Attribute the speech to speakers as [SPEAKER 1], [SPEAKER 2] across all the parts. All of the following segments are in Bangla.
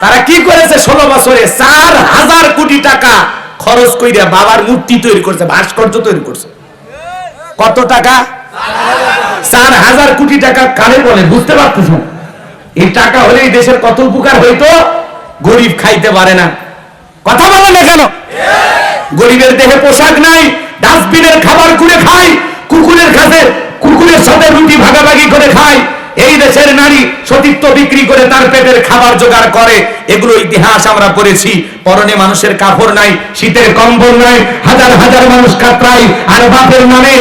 [SPEAKER 1] তারা কি করেছে 16 বছরে 4000 কোটি টাকা খরচ কইরা বাবার মূর্তি তৈরি করছে, ভাস্কর্য তৈরি করছে। কত টাকা? 4000 কোটি টাকা। কারে বলে বুঝতে পারতেছেন? এই টাকা হলে এই দেশের কত উপকার হইতো। গরিব খাইতে পারে না, কথা বলে না কেন? গরিবের দেহে পোশাক নাই, ডাস্টবিনের খাবার কুড়ে খায়, কুকুরের সাথে রুটি ভাগাভাগি করে খায়। এই দেশের নারী সতীত্ব বিক্রি করে তার পেটের খাবার জোগাড় করে। এগুলো ইতিহাস আমরা পড়েছি। পরনে মানুষের কাপড় নাই, শীতের কম্বল নাই, হাজার হাজার মানুষ কাতরায়। আর বাপের নামে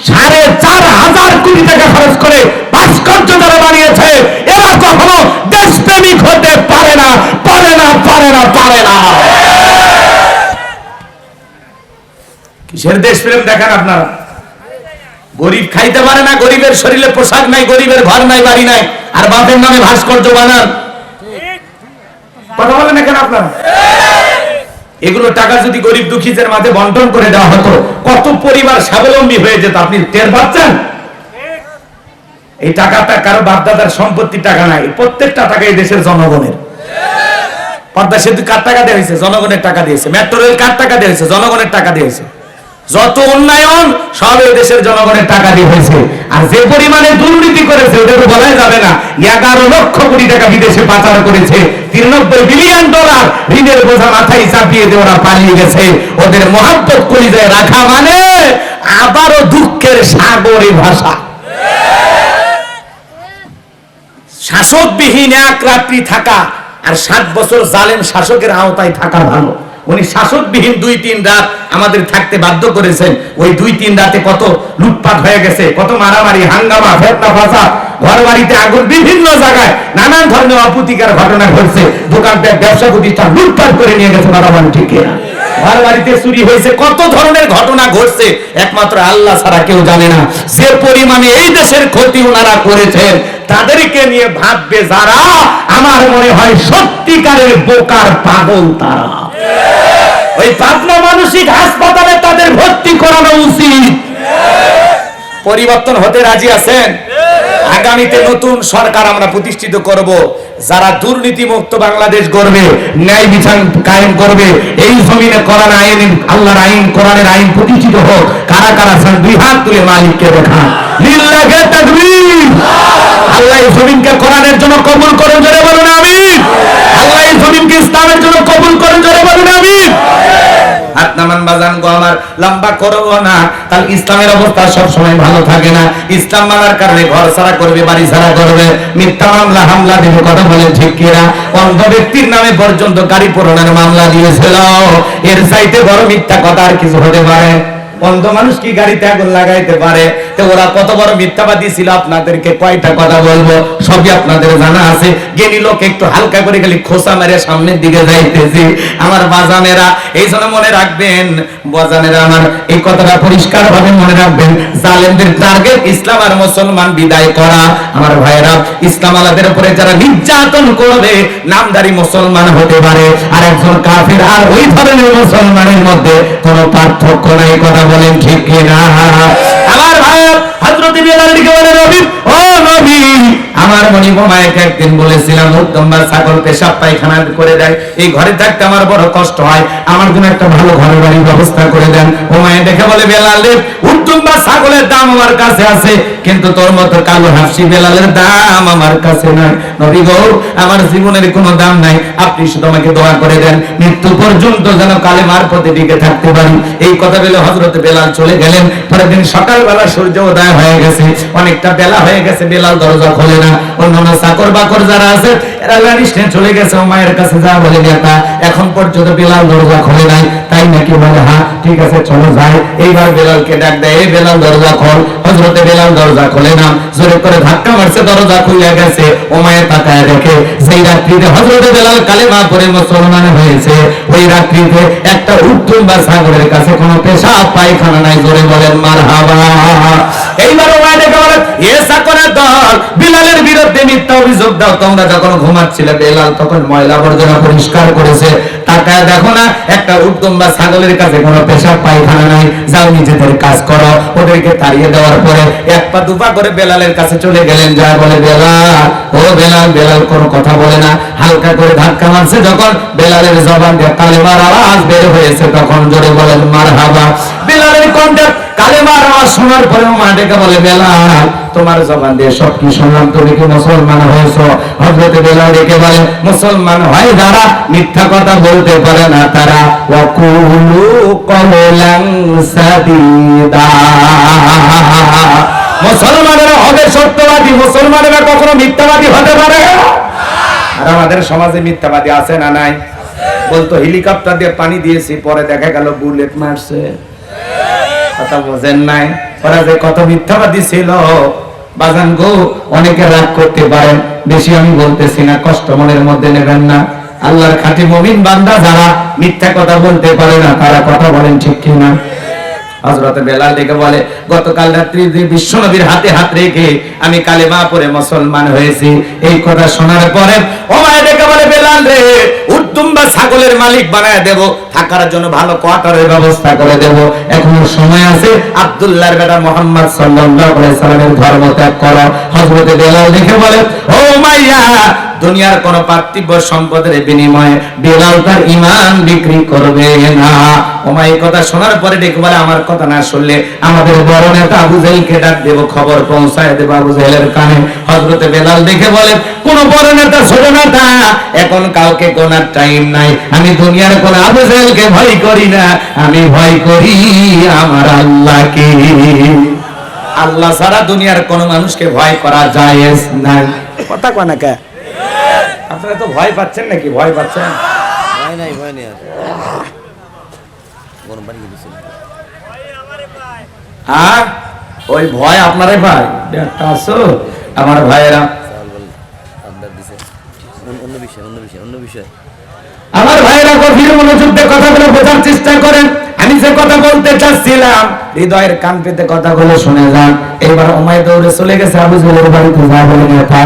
[SPEAKER 1] 4500 কোটি টাকা খরচ করে ভাস্কর্য যারা বানিয়েছে, এরা কখনো দেশপ্রেমিক হতে পারে না, পারে না, পারে না, পারে না। কিসের দেশপ্রেম দেখেন আপনারা? গরিব খাইতে পারে না, গরিবের শরীরে পোশাক নাই, গরিবের ঘর নাই, বাড়ি নাই, আর বাপের নামে ভাস্কর্য বানান। কথা বলেন না কেন আপনারা? এগুলো টাকা যদি গরিব দুঃখীদের মাঝে বন্টন করে দেওয়া হতো, কত পরিবার স্বাবলম্বী হয়ে যেত আপনি টের পাচ্ছেন? এই টাকাটা কারো বাপদাদার সম্পত্তির টাকা নাই, প্রত্যেকটা টাকা এই দেশের জনগণের। পদ্মা সেতু কার টাকা দেওয়া হয়েছে? জনগণের টাকা দিয়েছে। মেট্রো রেল কার টাকা দেওয়া হয়েছে? জনগণের টাকা দিয়েছে। যত উন্নয়ন সব এই দেশের জনগণের টাকা দিয়ে হয়েছে। আর যে পরিমাণে দুর্নীতি করেছে ওটা তো বলাই যাবে না। 11 লক্ষ কোটি টাকা বিদেশে পাচার করেছে, 93 বিলিয়ন ডলার ঋণের বোঝা মাথায় চাপিয়ে দিয়ে ওরা পালিয়ে গেছে। ওদের মহাব্বত কলিজায় রাখা মানে আবারও দুঃখের সাগরে ভাষা। শাসকবিহীন এক রাত্রি থাকা আর 7 বছর জালেম শাসকের আওতায় থাকা ভালো। উনি শাসকবিহীন 2-3 রাত আমাদের থাকতে বাধ্য করেছেন। ওই 2-3 রাতে কত লুটপাট হয়ে গেছে, কত মারামারি, হাঙ্গামা, ফেতনা ফাসাদ, ঘর বাড়িতে আগুন, বিভিন্ন জায়গায় নানান ধরনের অপ্রীতিকর ঘটনা ঘটছে। দোকানপাট, ব্যবসা প্রতিষ্ঠান লুটপাট করে নিয়ে গেছে। মারামারি ঠিক না, ঘর বাড়িতে চুরি হয়েছে, কত ধরনের ঘটনা ঘটছে একমাত্র আল্লাহ ছাড়া কেউ জানে না। যে পরিমাণে এই দেশের ক্ষতি ওনারা করেছেন, তাদেরকে নিয়ে ভাববে যারা, আমার মনে হয় সত্যিকারের বোকার পাগল তারা। ওই পাবনা মানসিক হাসপাতালে তাদের ভর্তি করানো উচিত। পরিবর্তন হতে রাজি আছেন? আগামীতে নতুন সরকার আমরা প্রতিষ্ঠিত করব, যারা দুর্নীতি মুক্ত বাংলাদেশ গড়বে, ন্যায় বিচার কায়েম করবে। এই জমিনে কোরআন আইন, আল্লাহর আইন, কোরআনের আইন প্রতিষ্ঠিত হোক। কারা কারা চান দুই হাত তুলে মালিককে দেখান। লিল্লাহি তাকবীর। আল্লাহ এই জমিনকে কোরআনের জন্য কবুল করুন, জোরে বলুন আমিন। আল্লাহ এই জমিনকে ইসলামের জন্য কবুল করুন, জোরে বলুন আমিন। হাত নামান বাজান গো আমার, লম্বা করবো না, তাহলে ইসলামের অবস্থা সব সময় ভালো থাকে না। ইসলাম মানার কারণে ঘর ছাড়া করবে, বাড়ি ছাড়া করবে, মিথ্যা মামলা হামলা দেবে। কথা বলে ঠিক কিনা? অন্ধ ব্যক্তির নামে পর্যন্ত গাড়ি পোড়ানোর মামলা দিয়েছিল। এর চাইতে বড় মিথ্যা কথা আর কিছু হতে পারে? অন্ধ মানুষ কি গাড়িতে আগুন লাগাইতে পারে? তো ওরা কত বড় মিথ্যাবাদী ছিল, আপনাদেরকে কয়টা কথা বলবো, সবই আপনাদের জানা আছে। জ্ঞানী লোক একটু হালকা করে খালি খোসা মেরে সামনের দিকে যাইতেছি। আমার বাজানেরা, এই জন্য মনে রাখবেন, বাজানেরা আমার এই কথাটা পরিষ্কার ভাবে মনে রাখবেন, জালেমদের টার্গেট ইসলাম আর মুসলমান বিদায় করা। আমার ভাইয়েরা, ইসলাম আলাদের উপরে যারা নির্যাতন করবে, নামধারী মুসলমান হতে পারে আর একজন কাফের, আর ওই ধরনের মুসলমানের মধ্যে কোনো পার্থক্য নাই। কথা বলেন ঠিক কিনা? আমার ভাই হযরত বিলালকে বলে, নবী, ও নবী, আমার মনি বোমাকে একদিন বলেছিলাম উত্তম বা ছাগল পেশাব পায়খানা করে দেয়, এই ঘরে থাকতে আমার বড় কষ্ট হয়, আমার জন্য একটা ভালো ঘর বাড়ির ব্যবস্থা করে দেন। বোমায় দেখে বলে, বেলাল, উত্তম বা ছাগলের দাম আমার কাছে আছে, কিন্তু তোর মতো কালো হাসি বেলালের দাম আমার কাছে নাই। নবী গো, আমার জীবনের কোনো দাম নাই, আপনি শুধু আমাকে দোয়া করে দেন, মৃত্যু পর্যন্ত যেন কালেমার পথে টিকে থাকতে পারি। এই কথা বলে হযরত বেলাল চলে গেলেন। পরের দিন সকালবেলা সূর্য উদয় হয়ে গেছে, অনেকটা বেলা হয়ে গেছে, বেলাল দরজা খোলে না। অন্যান্য চাকর বাকর যারা আছে এরা লারিস্টে চলে গেছে, ও মায়ের কাছে যা বলে, নেতা এখন পর্যন্ত বেলাল দরজা খোলে নাই। তাই নাকি? বলে হ্যাঁ, ঠিক আছে চলো যাই। এইবার বেলালকে ডাক দেয়, এই বেলাল দরজা খোল। হযরতে বেলাল দরজা খোলে না, জোরে করে ধাক্কা মারছে, দরজা খুলে গেছে। ও মায়ের তাকায় দেখে, সেই রাত্রিতে হযরতে বেলাল কালেমা পড়ে মুসলমান হয়েছে। ওই রাত্রিতে একটা উত্তম বা ছাগলের কাছে কোনো পেশাব পায়খানা নাই। জোরে বলেন মারহাবা। এইবার ও মায়ের দেখে বলে, এ চাকরের দল, বিলালের বিরুদ্ধে মিথ্যা অভিযোগ দাও, তোমরা যখন ঘুমাচ্ছিল, বেলাল তখন ময়লা আবর্জনা পরিষ্কার করেছে। তাকায় দেখো না একটা উটকম বা ছাগলের কাছে কোনো পেশাব পায়খানা নাই, যাও নিজেদের কাজ করো। ওদেরকে তাড়িয়ে দেওয়ার পরে এক পা দুপা করে বেলালের কাছে চলে গেলেন, যা বলে বেলাল, ও বেলাল। বেলাল কোনো কথা বলে না, হালকা করে ধাক্কা মারছে। যখন বেলালের জবান দিয়ে কালেমার আওয়াজ বের হয়েছে তখন জোরে বলেন মারহাবা। বেলালের কণ্ঠে কালেমার আওয়াজ শোনার পরে মা ডেকে বলে বেলাল, তোমার জবান দিয়ে সব কি শুনলাম, তুমি কি মুসলমান হয়েছো? হযরত বেলাল ডেকে বলে মুসলমান হয় যারা মিথ্যা কথা বলতে পারে না তারা, ওয়াকুলু কওলান সাদীদা। মুসলমানেরা হবে সত্যবাদী, মুসলমানেরা কখনো মিথ্যাবাদী হতে পারে। আর আমাদের সমাজে মিথ্যাবাদী আছে না নাই? বলতো হেলিকপ্টার দিয়ে পানি দিয়েছি, পরে দেখা গেল বুলেট মারছে। কথা বোঝেন নাই? ওরা যে কত মিথ্যাবাদী ছিল বাজান গো। অনেকে রাগ করতে পারেন, বেশি আমি বলতেছি না, কষ্ট মনের মধ্যে নেবেন না। আল্লাহর খাঁটি মুমিন বান্দা যারা মিথ্যা কথা বলতে পারে না তারা কথা বলেন ঠিক কিনা? হযরত বেলাল ডেকে বলে গতকাল রাত্রি বিশ্বনবীর হাতে হাত রেখে আমি কালেমা পড়ে মুসলমান হয়েছি। এই কথা শোনার পরে ওমর ডেকে বলে বেলাল রে, উটদুম বা ছাগলের মালিক বানায় দেব, থাকার জন্য ভালো কোয়ার্টারের ব্যবস্থা করে দেব। এখনো সময় আছে, আব্দুল্লাহর বেটা মুহাম্মদ সাল্লাল্লাহু আলাইহি সাল্লামের ধর্ম ত্যাগ করো। হযরত বেলাল ডেকে বলে ও মাইয়া, দুনিয়ার কোন পার্থিব সম্পদের বিনিময়ে বেলাল তার ঈমান বিক্রি করবে না। ওমা এই কথা শোনার পরে ডেকে বলে আমার কথা না শুনলে আমাদের বড় নেতা আবু জাহেলকে ডাক দেব, খবর পৌঁছায় দেব আবু জাহেলের কানে। হযরত বেলাল দেখে বলে কোন বড় নেতা ছোট নেতা এখন কাউকে গোনার টাইম নাই। আমি দুনিয়ার কোন আবু জাহেলকে ভয় করি না, আমি ভয় করি আমার আল্লাহকে। আল্লাহ ছাড়া দুনিয়ার কোন মানুষকে ভয় করা জায়েজ নাই। কথা কয় না কে? আপনারা তো ভয় পাচ্ছেন নাকি? ভয় পাচ্ছেন?
[SPEAKER 2] ভয় নাই, ভয় নেই। গরম পানি দিয়েছিল।
[SPEAKER 1] হ্যাঁ, ওই ভয় আপনারে ভাই একটা আছো আমার ভাইয়েরা।
[SPEAKER 2] আবদার দিছে। অন্য বিষয়।
[SPEAKER 1] আমার ভাইয়েরা গভীর মনোযোগ দিয়ে কথাগুলো বোঝার চেষ্টা করেন। আমি যে কথা বলতে চাচ্ছিলাম হৃদয়ের কান পেতে কথাগুলো শুনে যান। এবার উমাইয়া দৌড়ে চলে গেছে আবু জাহেলের বাড়িতে, যা বলে নেতা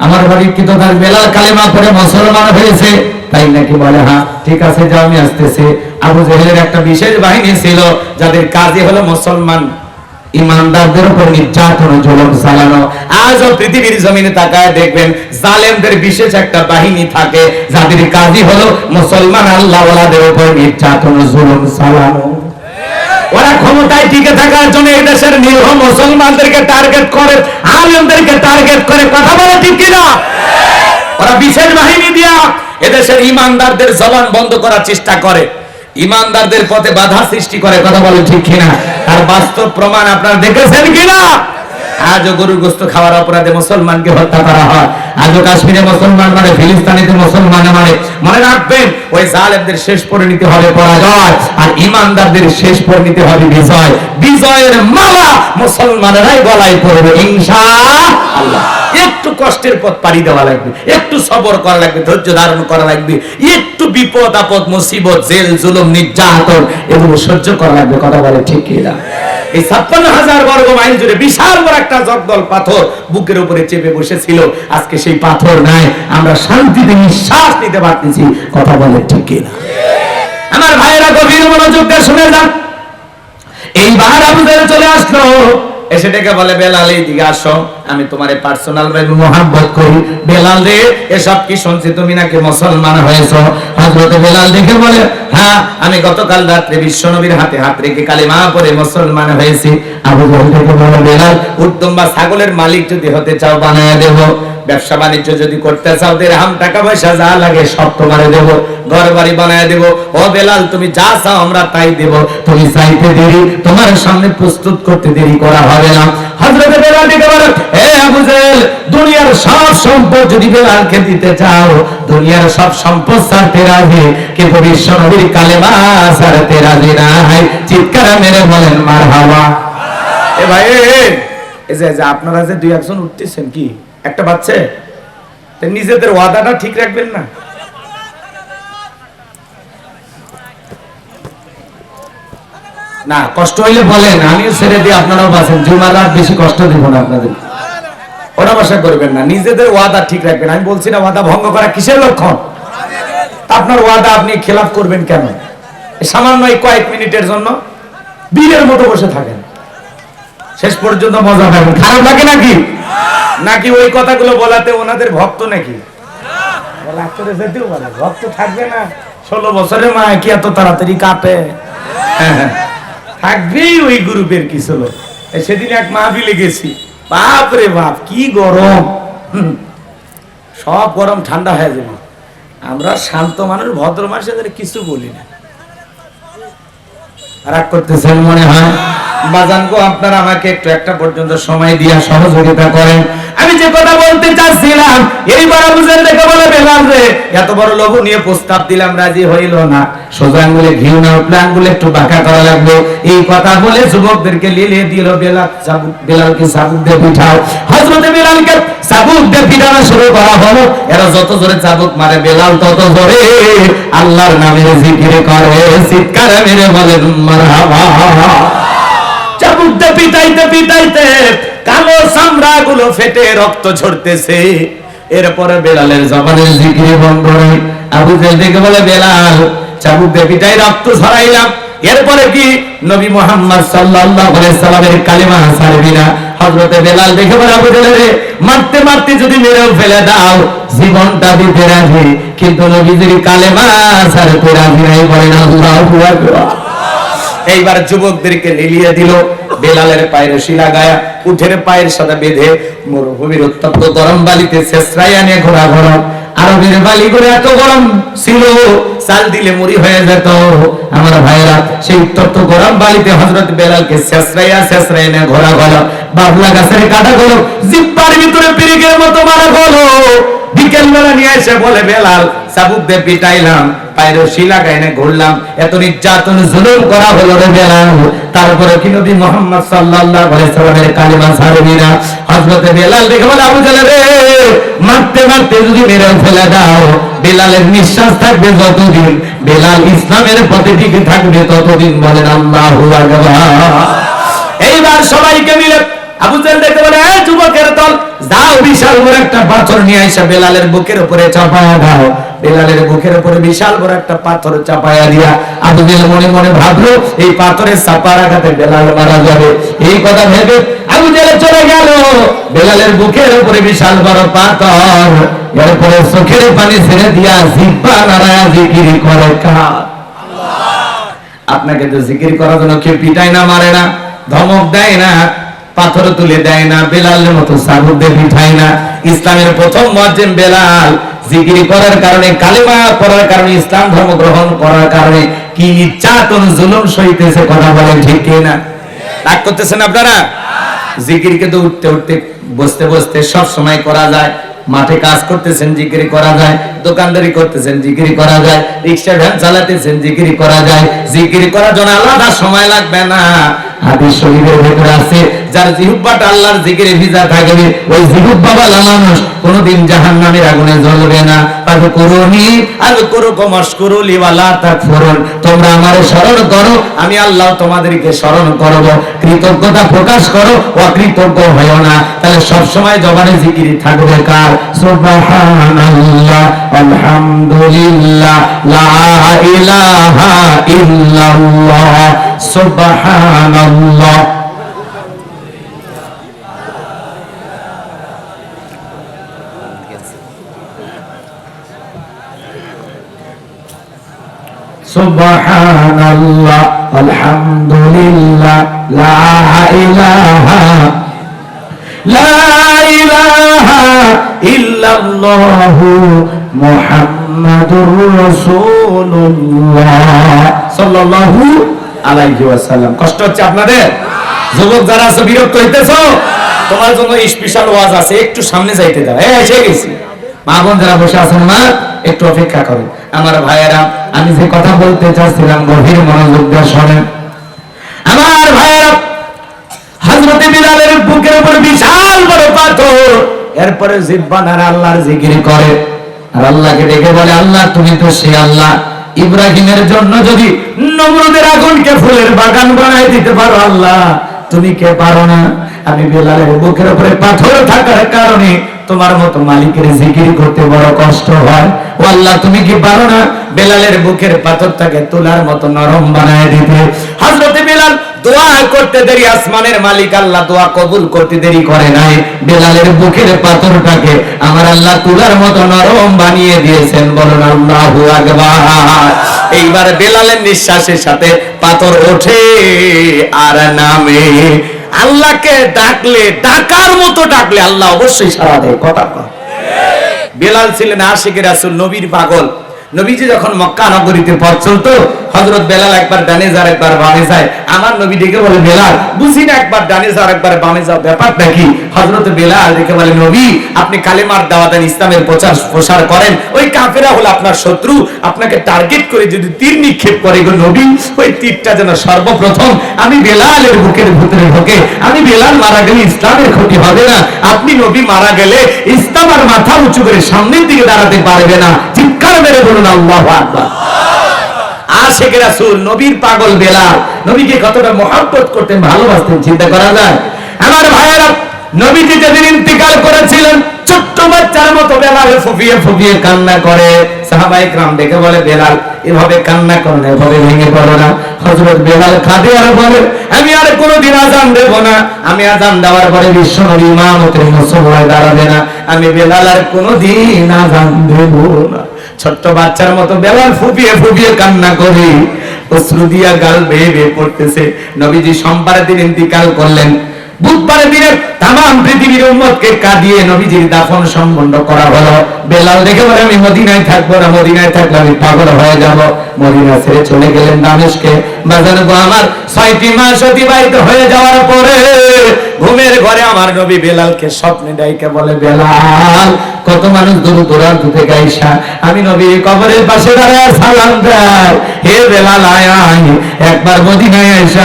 [SPEAKER 1] আমার বাড়ি কি তো তার বেলাল কালেমা পড়ে মুসলমান হয়েছে তাই নাকি? বলে হ্যাঁ, ঠিক আছে যাও আমি আসতেছি। আবু জাহেলের একটা বিশেষ বাহিনী ছিল যাদের কাজই হলো মুসলমান ইমানদারদের উপর নির্যাতন জুলুম চালানো। আজও পৃথিবীর জমিনে তাকায় দেখবেন জালেমদের বিশেষ একটা বাহিনী থাকে যাদের কাজই হলো মুসলমান আল্লাহওয়ালাদের উপর নির্যাতন জুলুম চালানো। ওরা ক্ষমতায় টিকে থাকার জন্য এই দেশের নিরীহ মুসলমানদেরকে টার্গেট করে, আলেমদেরকে টার্গেট করে। কথা বলে ঠিক কিনা? ওরা বিশেষ বাহিনী দিয়া এদেশের ইমানদারদের জবান বন্ধ করার চেষ্টা করে, ইমানদারদের পথে বাধা সৃষ্টি করে। কথা বলে ঠিক কিনা? আর বাস্তব প্রমাণ আপনারা দেখেছেন কিনা? আজও গরুর গোশত খাওয়ার অপরাধে মুসলমানকে হত্যা করা হয়। আজও কাশ্মীরে মুসলমান মানে, ফিলিস্তিনিতে মুসলমান মানে। মনে রাখবেন ওই জালেমদের শেষ পরিণতি হবে পরাজয়, আর ইমানদারদের শেষ পরিণতি হবে বিজয়। বিজয়ের মালা মুসলমানেরাই গলায় পড়বে ইনশাআল্লাহ। একটু কষ্টের পথ পাড়ি দেওয়া লাগবে, একটু সবর করা লাগবে, ধৈর্য ধারণ করা লাগবে, একটু বিপদ আপদ মুসিবত জেল জুলুম নির্যাতন এগুলো সহ্য করা লাগবে। কথা বলে ঠিক কিনা? এই ৫৬,০০০ বর্গ মাইল জুড়ে বিশাল বড় একটা জগদল পাথর বুকের উপরে চেপে বসেছিল, আজকে সেই পাথর নাই, আমরা শান্তিতে নিঃশ্বাস নিতে পারতেছি। কথা বলে ঠিক কিনা? আমার ভাইয়েরা গভীর মনোযোগ দিয়ে শুনে যান। এইবার আবু জাহেল চলে আসলো, এসে ডেকে বলে বেলাল এইদিকে আসো, আমি তোমারে পার্সোনাল ভাবে মোহাব্বত করি। বেলাল রে, এসব কি শুনছি তুমি নাকি মুসলমান হয়েছো? হযরত বেলাল দেখে বলে হ্যাঁ, আমি গতকাল রাত্রে বিশ্বনবীর হাতে হাত রেখে কালেমা পড়ে মুসলমান হয়েছি। আবু জাহেল দেখে বলে বেলাল, উটদুম বা ছাগলের মালিক যদি হতে চাও বানায় দেব, ব্যবসা বাণিজ্য যদি করতে চাও দিরহাম টাকা পয়সা যা লাগে সব তোমারে দেব, ঘর বাড়ি বানায় দেব। ও বেলাল, তুমি যা চাও আমরা তাই দেব, তুমি চাইতে দেরি, তোমার সামনে প্রস্তুত করতে দেরি করা হবে না। হযরত বেলাল ডেকে বলে হে আবু জাহেল, দুনিয়ার সব সম্পদ যদি বেলালকে দিতে চাও, দুনিয়ার সব সম্পদ ছাড়তে রাজি, কিন্তু বিশ্বনবীর কালেমা ছাড়তে রাজি নাই। চিৎকার মেরে বলেন মারহাবা। এ ভাই, এই যে আপনারা যে দুই একজন উঠতেছেন কি একটা বাচ্চা, নিজেদের ওয়াদাটা ঠিক রাখবেন না? না কষ্ট হইলে বলেন, আমিও ছেড়ে দিই, আপনারাও বাঁচেন। জুমার রাত বেশি কষ্ট দিব না আপনাদের। ওটা ভাষা করবেন না, নিজেদের ওয়াদা ঠিক রাখবেন। আমি বলছি না ওয়াদা ভঙ্গ করা কিসের লক্ষণ? আপনার ওয়াদা আপনি খেলাফ করবেন কেন? সামান্য কয়েক মিনিটের জন্য বীরের মতো বসে থাকেন, শেষ পর্যন্ত মজা পাবেন। খারাপ লাগে নাকি? নাকি ওই কথাগুলো বলাতে ওনাদের ভক্ত নাকি? ভক্ত থাকবে না? 16 বছরের মা কি এত তাড়াতাড়ি কাটে? থাকবেই ওই গ্রুপের কিছু লোক। সেদিন এক মাহফিলে গেছি, বাপ রে বাপ কি গরম, সব গরম ঠান্ডা হয়ে যাবে। আমরা শান্ত মানুষ, ভদ্র মানুষ, কিছু বলি না। রাগ করতেছেন মনে হয়? বাজানগো, আপনারা আমাকে একটু একটা পর্যন্ত সময় দিয়া সহযোগিতা করেন। আমি যে কথা বলতে চাচ্ছিলাম, এইবার বুঝেন দেখে বলে বেলাল রে, এত বড় লোভনীয় প্রস্তাব দিলাম, রাজি হইল না। সোজা আঙ্গুলে ঘিউ না উঠলে আঙ্গুলে একটু বাঁকা করা লাগবে। এই কথা বলে যুবকদেরকে লিলিয়ে দিল। বেলালকে চাবুক দিয়ে পিঠাও। হযরতে বেলালকে চাবুক দিয়ে পিঠানো শুরু করা হলো। এরা যত জোরে চাবুক মারে, বেলাল তত জোরে আল্লাহর নামে জিকির করে, চিৎকার মেরে বলেন মারহাবা। চাবুক দিয়ে পিটাইতে পিটাইতে কালো চামড়া গুলো ফেটে রক্ত ঝরতেছে। এরপরে বেলালের জবানের জিকির বন্ধ হয়। আবু জেহেল দেখে বলে, বেলাল চাবুক দিয়ে পিটাই রক্ত ঝরাইলাম, এরপরে কি নবী মুহাম্মদ সাল্লাল্লাহু আলাইহি সাল্লামের কালেমা ছাড়বি না? হযরতে বেলাল দেখে বলে, আবু জেহেল রে, মারতে মারতে যদি মেরেও ফেলে দাও, জীবনটা দিতে রাজি, কিন্তু নবীজির কালেমা ছাড়তে রাজি নাই। বলেন আল্লাহু আকবার। এইবার যুবকদেরকে লিলিয়ে দিল। বেলালের পায়ের শিলা গায়া উঠের পায়ের সাথে বেঁধে মরুভূমির উত্তপ্ত গরম বালিতে ছেঁচড়াইয়া নিয়ে ঘোরা ঘোরা। আরবের বালিগুলো এত গরম ছিল, চাল দিলে মুড়ি হয়ে যেত। আমার ভাইরা, সেই উত্তপ্ত গরম বালিতে হযরত বেলালকে ছেঁচড়াইয়া নিয়ে ঘোরা ঘোরা। বাবলা গাছের কাটা গুলো জিব্বার ভিতরে পিরিগের মতো মারা গেলো। বিকেল বেলা নিয়ে এসে বলে, বেলাল চাবুক দিয়ে পিটাইলাম, পায়ের শিলা গায়ে ঘুরলাম, এত নির্যাতন জুলুম করা হলো রে বেলাল, তারপরে কি নবী মুহাম্মদ সাল্লাল্লাহু আলাইহি সাল্লামের কালেমা ছাড়বি না? হযরতে বেলাল দেখে বলে, আবু জেহেল রে, মারতে মারতে যদি মেরে ফেলে দাও, বেলালের নিঃশ্বাস থাকবে যতদিন, বেলাল ইসলামের পথে টিকে থাকবে ততদিন। বলেন আল্লাহু আকবার। এইবার সবাইকে মিলে আবু জেহেল দেখে বলে, এই যুবকের দল, যাও বিশাল বড় একটা পাথর নিয়ে এসে বেলালের বুকের উপরে চাপায়া দাও। বেলালের বুকের উপরে বিশাল বড় একটা পাথর চাপায়া দিয়া আবু জেহেল মনে মনে ভাবলো, এই পাথরের চাপার আঘাতে বেলাল মারা যাবে। এই কথা ভেবে আবু জেহেল চলে গেল। বেলালের বুকের উপরে বিশাল বড় পাথর, এরপরে চোখের পানি ছেড়ে দিয়া জিহ্বা নাড়ায়া জিকির করে কার? আপনাকে তো জিকির করার জন্য কেউ পিটায় না, মারে না, ধমক দেয় না, পাথর তুলে দেয় না, বেলালের মতো চাবুক দিয়ে পিঠায় না। ইসলামের প্রথম মুয়াজ্জিন বেলাল জিকির করার কারণে, কালেমা পড়ার কারণে, ইসলাম ধর্ম গ্রহণ করার কারণে কি নির্যাতন জুলুম সইতেছে, কথা বলেন ঠিক না? রাগ করতেছেন আপনারা? জিকিরকে তো উঠতে উঠতে বসতে বসতে সব সময় করা যায়। মাঠে কাজ করতেছেন, জিকির করা যায়। দোকানদারি করতেছেন, জিকির করা যায়। রিকশা ভ্যান চালাতেছেন, জিকির করা যায়। জিকির করার জন্য আলাদা সময় লাগবে না। হাদিস শরীফের ভিতরে আছে, যার জিহ্বাটা আল্লাহর জিকিরে ভিজা থাকবে, ওই জিহ্বাওয়ালা মানুষ কোনদিন জাহান্নামের আগুনে জ্বলবে না। ফাযকুরুনি আযকুরুকুম ওয়াশকুরুলি ওয়ালা তাকফুরুন। তোমরা আমারে স্মরণ করো, আমি আল্লাহ তোমাদেরকে স্মরণ করব। কৃতজ্ঞতা প্রকাশ করো, অকৃতজ্ঞ হয়ো না। তাহলে সব সময় জবানে জিকির থাকবে কার? সুবহানাল্লাহ, আলহামদুলিল্লাহ, লা ইলাহা ইল্লাল্লাহ, সুবহানাল্লাহ। সুবহানাল্লাহ, আলহামদুলিল্লাহ, লা ইলাহা ইল্লাল্লাহু মুহাম্মাদুর রাসূলুল্লাহ সাল্লাল্লাহু আলাইহি ওয়াসাল্লাম। কষ্ট হচ্ছে আপনাদের? যুবক যারা আছো, বিরক্ত হইতেছো? তোমার জন্য স্পেশাল ওয়াজ আছে, একটু সামনে যাইতে দাও। এই এসে গেছি। মা বোন যারা বসে আছেন, মা একটু অপেক্ষা করুন। আমার ভাইয়েরা, আমি যে কথা বলতে চাচ্ছিলাম গভীর মনোযোগ দিয়ে শোনেন। আমার ভাইয়েরা, হযরত বিলালের বুকের উপর বিশাল বড় পাথর, এরপরে জিহ্বা নাড়া আল্লাহর জিকির করে, আর আল্লাহকে ডেকে বলে, আল্লাহ তুমি তো সেই আল্লাহ, ইব্রাহিমের জন্য যদি নমরুদের আগুনকে ফুলের বাগান বানাই দিতে পারো, আল্লাহ তুমি কে পারো না? আমি বেলালের বুকের উপরে পাথর থাকার কারণে তোমার মতো মালিকের জিকির করতে বড় কষ্ট হয়। ও আল্লাহ, তুমি কি পারো না বেলালের বুকের পাথরটাকে তুলার মতো নরম বানায় দিতে? হযরতে বেলাল দোয়া করতে দেরি, আসমানের মালিক আল্লাহ দোয়া কবুল করতে দেরি করে নাই। বেলালের বুকের পাথরটাকে আমার আল্লাহ তুলার মতো নরম বানিয়ে দিয়েছেন। বলুন আল্লাহু আকবার। এইবার বেলালের নিঃশ্বাসের সাথে পাথর ওঠে আর নামে। আল্লাহকে ডাকলে, ডাকার মতো ডাকলে আল্লাহ অবশ্যই সাড়া দেয়। কথা কয়। বেলাল ছিলেন আশিকের রাসূল, নবীর পাগল। নবীজি যখন মক্কা নগরীতে পথ চলতো, হযরত বেলাল একবার ডানে যায় একবার বামে যায়। আমার নবী ডেকে বলে, বেলাল বুঝি না, একবার ডানে যাও একবার বামে যাও, ব্যাপারটা কি? হযরত বেলাল ডেকে বলে, নবী আপনি কালেমার দাওয়াত দেন, ইসলামের প্রসার করেন, ওই কাফেররা হলো আপনার শত্রু, আপনাকে টার্গেট করে যদি তীর নিক্ষেপ করে গো নবী, ওই তীরটা যেন সর্বপ্রথম আমি বেলালের বুকের ভিতরে ঢোকে। আমি বেলাল মারা গেলে ইসলামের ক্ষতি হবে না, আপনি নবী মারা গেলে ইসলাম আর মাথা উঁচু করে সামনের দিকে দাঁড়াতে পারবে না। চিৎকার মেরে বলুন আল্লাহু আকবার। আশিক রাসূল, নবীর পাগল বেলাল, নবীকে কতটা মহব্বত করতেন, ভালোবাসতেন, চিন্তা করা যায়? আমার ভাইয়েরা, নবীজি যেদিন ইন্তিকাল করেছিলেন, ছোট্ট বাচ্চার মতো বেলাল ফুপিয়ে ফুপিয়ে কান্না করে। সাহাবায়ে কেরাম দেখে বলে, বেলাল এভাবে কান্না করো না, এভাবে ভেঙে পড়ো না। হযরত বেলাল কাঁদে আর বলে, আমি আর কোনোদিন আযান দেব না, আমি আযান দেওয়ার পরে বিশ্বনবী ইমামতের মুসল্লায় দাঁড়াবে না, আমি বেলাল আর কোনোদিন আযান দেব না। ছোট্ট বাচ্চার মতো বেলাল ফুপিয়ে ফুপিয়ে কান্না করে, অশ্রু দিয়া গাল বেয়ে বেয়ে পড়তেছে। নবীজি সোমবারের দিন ইন্তিকাল করলেন, বুধবারের দিনে তামাম পৃথিবীর উম্মতকে কাঁদিয়ে নবীজির দাফন সম্পন্ন করা হলো। বেলাল দেখে বলে, আমি মদিনায় থাকবো না, মদিনায় থাকলে আমি পাগল হয়ে যাব। মদিনা ছেড়ে চলে গেলেন দামেস্কে। বাজানো আমার 6টি মাস অতিবাহিত হয়ে যাওয়ার পরে ঘুমের ঘরে আমার নবী বেলালকে স্বপ্নে ডাইকে বলে, বেলাল কত মানুষ দূর দূরান্ত থেকে আইসা আমি নবীর কবরের পাশে দাঁড়ায় সালাম দেয়, হে বেলাল আয় আয় একবার মদিনায় আইসা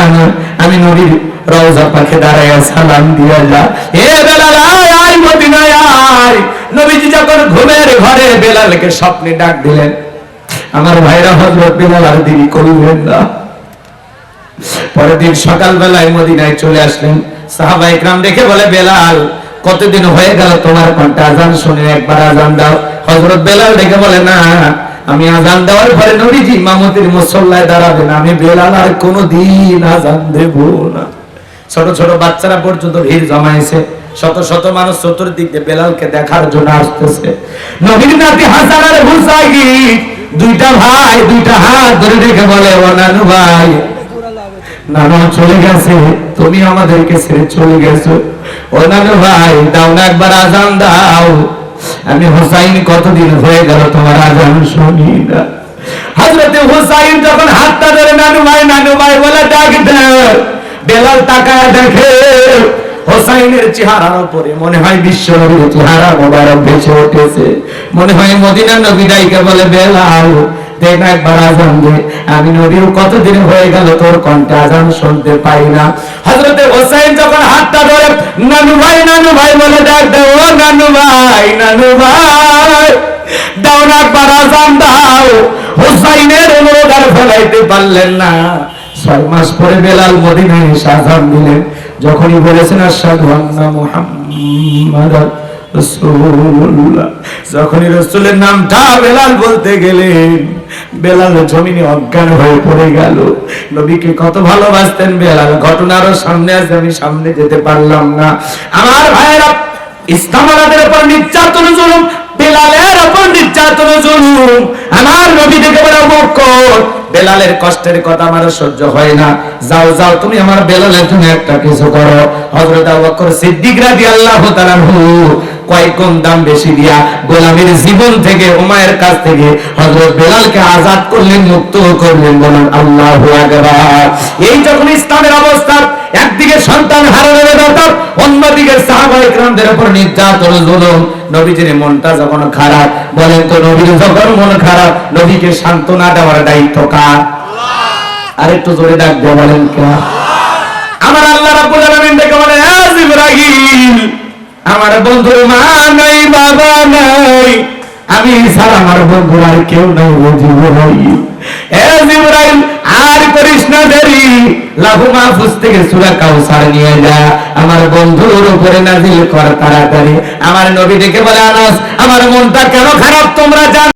[SPEAKER 1] আমি নবীর রওজা পাখে দাঁড়ায় সালাম দিয়া যা। হে বেলাল আয় আয় মদিনায় আয়। নবীজি যখন ঘুমের ঘরে বেলালকে স্বপ্নে ডাক দিলেন, আমার ভাইরা হযরত বেলাল আর দেরি করলেন না। পরের দিন সকালবেলায় মদিনায় চলে আসলেন। সাহাবায়ে কেরাম দেখে বলে, বেলাল কতদিন হয়ে গেল তোমার কণ্ঠে আযান শুনে, একবার আযান দাও। হযরত বেলাল দেখে বলে, না আমি আযান দেওয়ার পরে নবীজি ইমামতির মুসল্লায় দাঁড়াবেন, আমি বেলাল আর কোনোদিন আযান দেব না। ছোট ছোট বাচ্চারা পর্যন্ত ভিড় জমাইছে, শত শত মানুষ চতুর্দিক দিয়ে বেলালকে দেখার জন্য আসতেছে। নবীর নাতি হাসান আর হুসাইন দুইটা ভাই দুইটা হাত ধরে রেখে বলে, ও নানু ভাই, নানু চলে গেছে, তুমি আমাদেরকে ছেড়ে চলে গেছো, ও নানু ভাই দাও না একবার আযান দাও, আমি হুসাইন কতদিন হয়ে গেল তোমার আযান শুনি না। হযরতে হুসাইন যখন হাতটা ধরে নানু ভাই বলে ডাক দেয়, বেলাল তাকায় দেখে হোসাইনের চেহারার উপরে মনে হয় বিশ্ব নবীর চেহারা মোবারক ভেসে উঠেছে। মনে হয় মদিনা নবী ডাইকে বলে, বেলাল দেখ একবার আযান দে, আমি নবীর কতদিন হয়ে গেল তোর কণ্ঠে আযান শুনতে পাই না। হযরতে হোসাইন যখন হাতটা ধরে নানু ভাই বলে ডাক দেয়, ও নানু ভাই দাও না একবার আযান দাও। হোসাইনের অনুরোধ আর ফেলাইতে পারলেন না। 6 মাস পরে বেলাল মদিনায় এসে আযান দিলেন। যখনই বলেছেন আশহাদু আন্না মুহাম্মাদার রাসূলুল্লাহ, যখনই রাসূলের নামটা বেলাল বলতে গেলেন, বেলাল জমিনে অজ্ঞান হয়ে পড়ে গেল। নবীকে কত ভালোবাসতেন বেলাল, ঘটনা আরো সামনে আছে, আমি সামনে যেতে পারলাম না। আমার ভাইয়েরা, ইসলাম আমাদের উপর নির্যাতন জুলুম, বেলালের উপর নির্যাতন জুলুম। আমার নবী থেকে বড় বকর, বেলালের কষ্টের কথা আমার সহ্য হয় না, যাও যাও তুমি আমার বেলালের জন্য একটা কিছু করো। হযরত আবু বকর সিদ্দিক রাদিয়াল্লাহু তাআলা আনহু কয়েক গুণ দাম বেশি দিয়া গোলামীর জীবন থেকে, উমায়ের কাছ থেকে হযরত বেলালকে আজাদ করলেন, মুক্ত করলেন। বলেন আল্লাহু আকবার। এই যখন ইসলামের অবস্থা, একদিকে সন্তান হারানোর ব্যাপার, অন্যদিকে সাহাবায়ে কেরামদের উপর নির্যাতন জুলুম। নবীজির মনটা যখন খারাপ, বলেন তো নবীর যখন মন খারাপ, নবীকে সান্ত্বনা দেওয়ার দায়িত্ব কার? আরেকটু জোরে ডাক দিয়ে বলেন কে? আমার আল্লাহ রাব্বুল আলামিন দেখে বলেন, এ জিবরাইল, আমার বন্ধুর মা নাই বাবা নাই, আমি ছাড়া আমার বন্ধুর আর কেউ নাই। ও জিবরাইল, এ জিবরাইল আর করিস না দেরি, লাহু মাহফুজ থেকে সূরা কাউসার নিয়ে যা আমার বন্ধুর উপরে নাযিল কর তাড়াতাড়ি। আমার নবী ডেকে বলে, আনাস আমার মনটা কেন খারাপ তোমরা জানো?